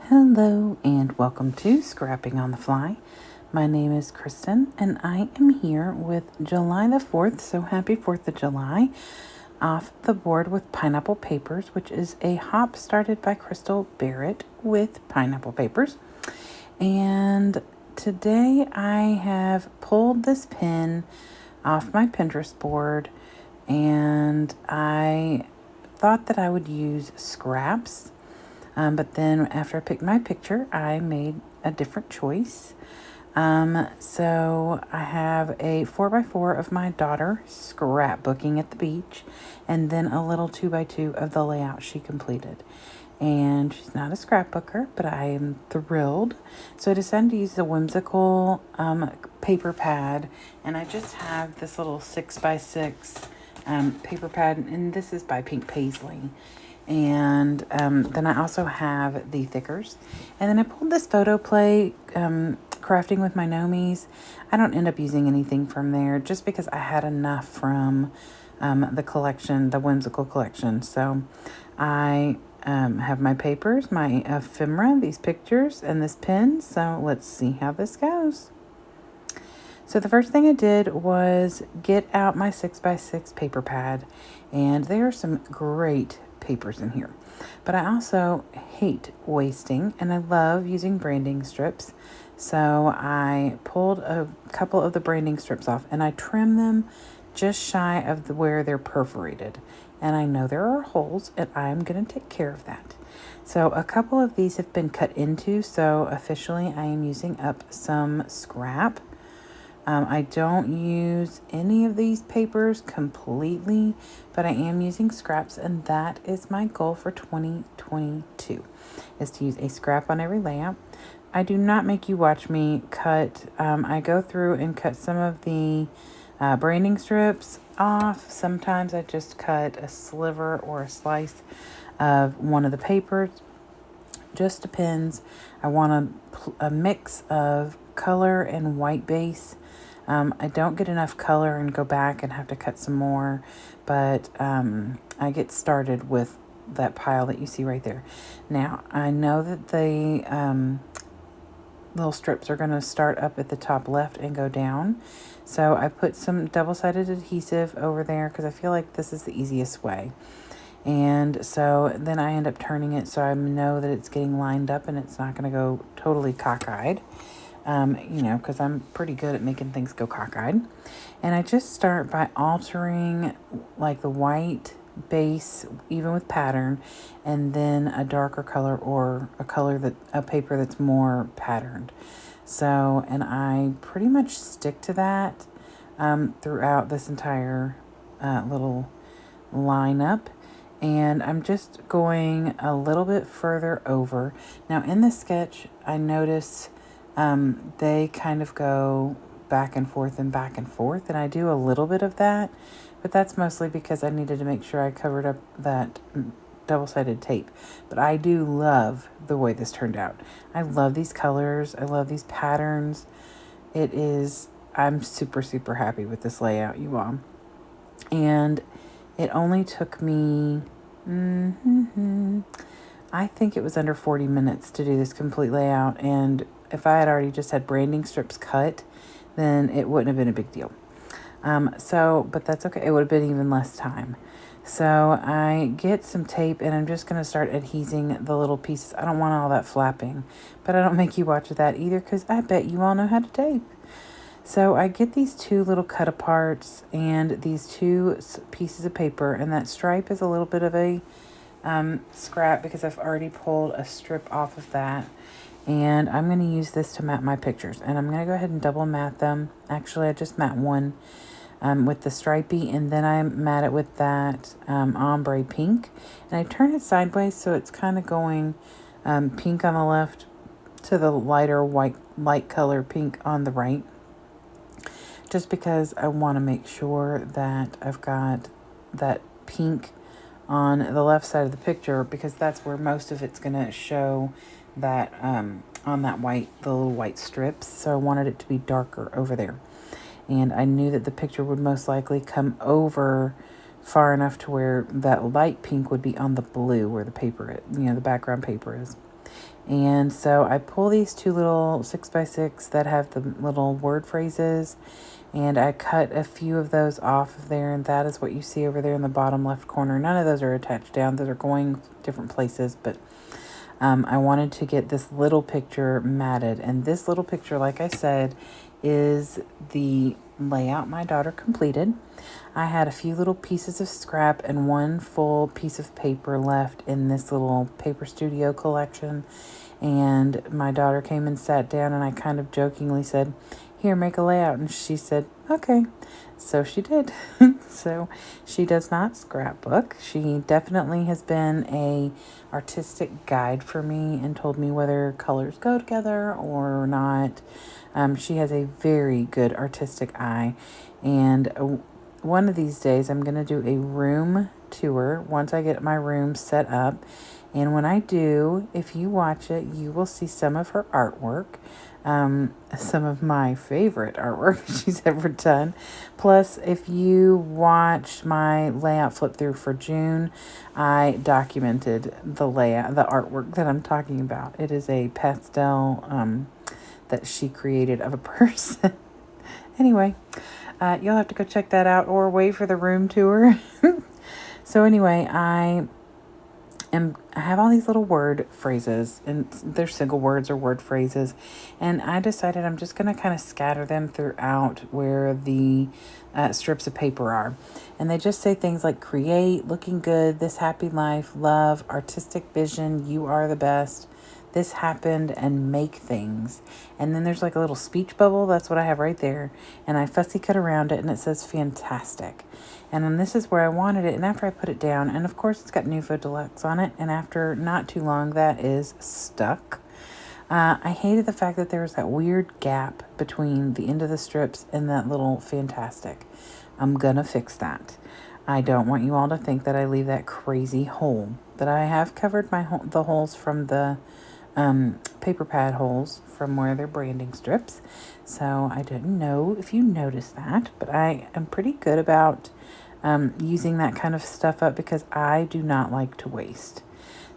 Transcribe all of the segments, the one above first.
Hello and welcome to Scrapping on the Fly. My name is Kristen and I am here with July the 4th, so happy 4th of July, off the board with Pineapple Papers, which is a hop started by Crystal Barrett with Pineapple Papers. And today I have pulled this pin off my Pinterest board and I thought that I would use scraps. But then after I picked my picture, I made a different choice. So I have a 4x4 of my daughter scrapbooking at the beach, and then a little 2x2 of the layout she completed. And she's not a scrapbooker, but I am thrilled. So I decided to use the whimsical paper pad, and I just have this little 6x6 paper pad, and this is by Pink Paisley. And then I also have the thickers. And then I pulled this photo play, crafting with my Nomies. I don't end up using anything from there just because I had enough from the collection, the whimsical collection. So I have my papers, my ephemera, these pictures, and this pin. So let's see how this goes. So the first thing I did was get out my 6x6 paper pad, and there are some great papers in here. But I also hate wasting, and I love using branding strips. So I pulled a couple of the branding strips off, and I trimmed them just shy of where they're perforated. And I know there are holes, and I'm going to take care of that. So a couple of these have been cut into, so officially I am using up some scrap. I don't use any of these papers completely, but I am using scraps, and that is my goal for 2022, is to use a scrap on every layout. I do not make you watch me cut. I go through and cut some of the branding strips off. Sometimes I just cut a sliver or a slice of one of the papers. Just depends. I want a mix of color and white base. I don't get enough color and go back and have to cut some more, but I get started with that pile that you see right there. Now, I know that the little strips are going to start up at the top left and go down, so I put some double-sided adhesive over there because I feel like this is the easiest way. And so then I end up turning it so I know that it's getting lined up and it's not going to go totally cockeyed. Because I'm pretty good at making things go cockeyed. And I just start by altering like the white base, even with pattern, and then a darker color or a paper that's more patterned. So, and I pretty much stick to that throughout this entire little lineup. And I'm just going a little bit further over. Now in the sketch, I notice they kind of go back and forth, and I do a little bit of that, but that's mostly because I needed to make sure I covered up that double-sided tape. But I do love the way this turned out. I love these colors. I love these patterns. I'm super, super happy with this layout, you all. And it only took me, I think it was under 40 minutes to do this complete layout. And if I had already just had branding strips cut, then it wouldn't have been a big deal. But that's okay. It would have been even less time. So I get some tape and I'm just going to start adhesing the little pieces. I don't want all that flapping, but I don't make you watch that either because I bet you all know how to tape. So I get these two little cut aparts and these two pieces of paper, and that stripe is a little bit of a scrap because I've already pulled a strip off of that. And I'm going to use this to mat my pictures. And I'm going to go ahead and double mat them. Actually, I just mat one with the stripey, and then I mat it with that ombre pink. And I turn it sideways so it's kind of going pink on the left to the lighter light color pink on the right. Just because I want to make sure that I've got that pink on the left side of the picture, because that's where most of it's going to show that on that the little white strips. So I wanted it to be darker over there. And I knew that the picture would most likely come over far enough to where that light pink would be on the blue where the paper, the background paper is. And so I pull these two little 6x6 that have the little word phrases, and I cut a few of those off of there, and that is what you see over there in the bottom left corner. None of those are attached down. Those are going different places, but I wanted to get this little picture matted. And this little picture, like I said, is the layout my daughter completed. I had a few little pieces of scrap and one full piece of paper left in this little paper studio collection. And my daughter came and sat down, and I kind of jokingly said, "Here, make a layout." And she said, "Okay." So she did. So she does not scrapbook. She definitely has been a artistic guide for me and told me whether colors go together or not. She has a very good artistic eye. And one of these days I'm going to do a room tour once I get my room set up. And when I do, if you watch it, you will see some of her artwork, some of my favorite artwork she's ever done. Plus, if you watched my layout flip through for June, I documented the layout, the artwork that I'm talking about. It is a pastel that she created of a person. Anyway, you'll have to go check that out or wait for the room tour. So anyway, I have all these little word phrases, and they're single words or word phrases, and I decided I'm just going to kind of scatter them throughout where the strips of paper are. And they just say things like create, looking good, this happy life, love, artistic vision, you are the best, this happened, and make things. And then there's like a little speech bubble. That's what I have right there. And I fussy cut around it, and it says fantastic. And then this is where I wanted it. And after I put it down, and of course it's got Nuvo Deluxe on it. And after not too long, that is stuck. I hated the fact that there was that weird gap between the end of the strips and that little fantastic. I'm gonna fix that. I don't want you all to think that I leave that crazy hole. That I have covered the holes from the paper pad holes from where they're branding strips. So I didn't know if you noticed that, but I am pretty good about using that kind of stuff up because I do not like to waste.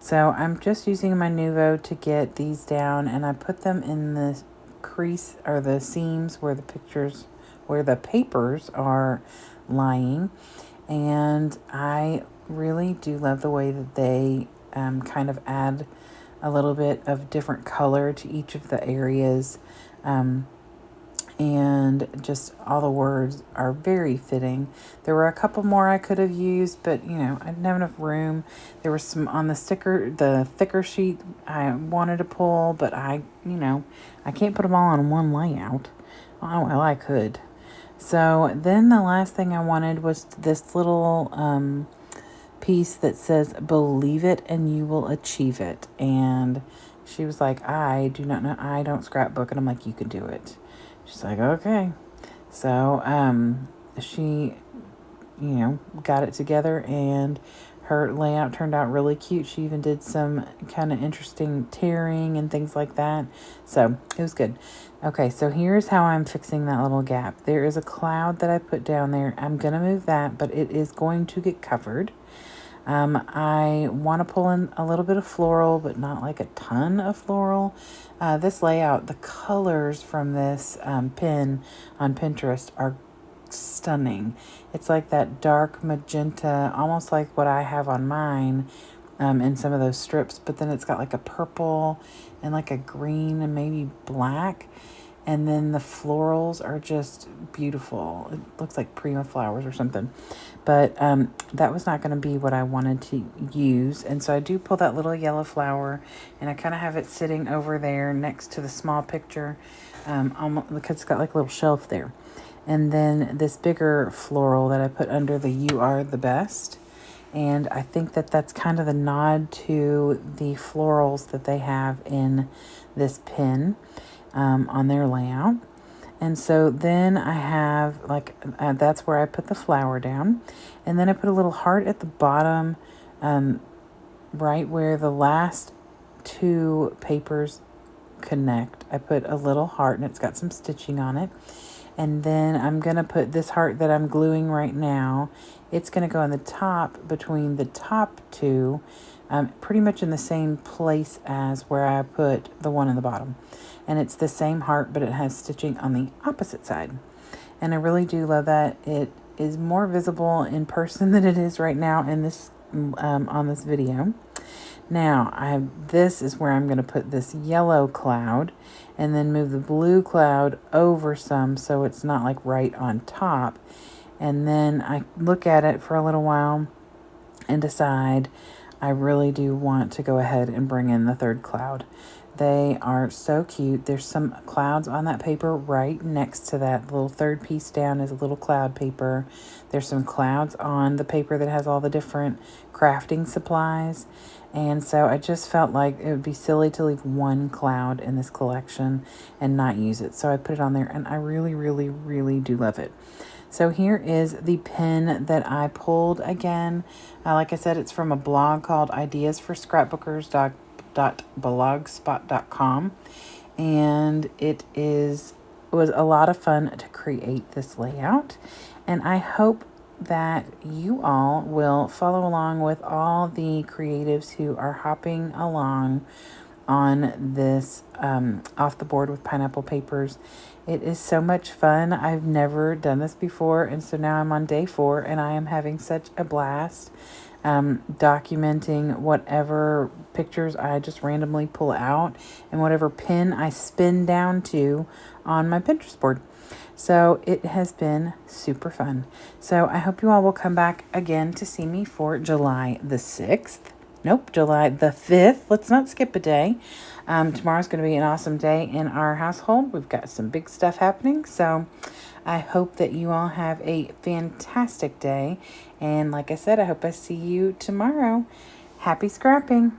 So I'm just using my Nuvo to get these down, and I put them in the crease or the seams where the papers are lying. And I really do love the way that they kind of add a little bit of different color to each of the areas. And just all the words are very fitting. There were a couple more I could have used, but I didn't have enough room. There was some on the thicker sheet I wanted to pull, but I can't put them all on one layout. Oh, well, I could. So then the last thing I wanted was this little piece that says, believe it and you will achieve it. And she was like, I do not know, I don't scrapbook. And I'm like, you can do it. She's like, okay. So she got it together, and her layout turned out really cute. She even did some kind of interesting tearing and things like that. So it was good. Okay, so here's how I'm fixing that little gap. There is a cloud that I put down there. I'm going to move that, but it is going to get covered. I want to pull in a little bit of floral, but not like a ton of floral. This layout, the colors from this pin on Pinterest are stunning. It's like that dark magenta, almost like what I have on mine in some of those strips, but then it's got like a purple and like a green and maybe black. And then the florals are just beautiful. It looks like Prima flowers or something. But that was not going to be what I wanted to use. And so I do pull that little yellow flower, and I kind of have it sitting over there next to the small picture. Because it's got like a little shelf there. And then this bigger floral that I put under the You Are the Best. And I think that that's kind of the nod to the florals that they have in this pin. On their layout. And so then I have that's where I put the flower down, and then I put a little heart at the bottom, right where the last two papers connect. I put a little heart, and it's got some stitching on it. And then I'm going to put this heart that I'm gluing right now. It's going to go on the top between the top two, pretty much in the same place as where I put the one in the bottom. And it's the same heart, but it has stitching on the opposite side. And I really do love that. It is more visible in person than it is right now in this on this video. Now, this is where I'm going to put this yellow cloud and then move the blue cloud over some so it's not like right on top. And then I look at it for a little while and decide I really do want to go ahead and bring in the third cloud. They are so cute. There's some clouds on that paper right next to that little third piece down is a little cloud paper. There's some clouds on the paper that has all the different crafting supplies. And so I just felt like it would be silly to leave one cloud in this collection and not use it. So I put it on there, and I really, really, really do love it. So here is the pin that I pulled again. Like I said, it's from a blog called ideasforscrapbookers.blogspot.com. And it was a lot of fun to create this layout. And I hope that you all will follow along with all the creatives who are hopping along on this off the board with pineapple papers. It is so much fun. I've never done this before, and so now I'm on day 4, and I am having such a blast documenting whatever pictures I just randomly pull out and whatever pin I spin down to on my Pinterest board. So it has been super fun. So I hope you all will come back again to see me for July the 6th. Nope, July the 5th. Let's not skip a day. Tomorrow's going to be an awesome day in our household. We've got some big stuff happening. So I hope that you all have a fantastic day. And like I said, I hope I see you tomorrow. Happy scrapping.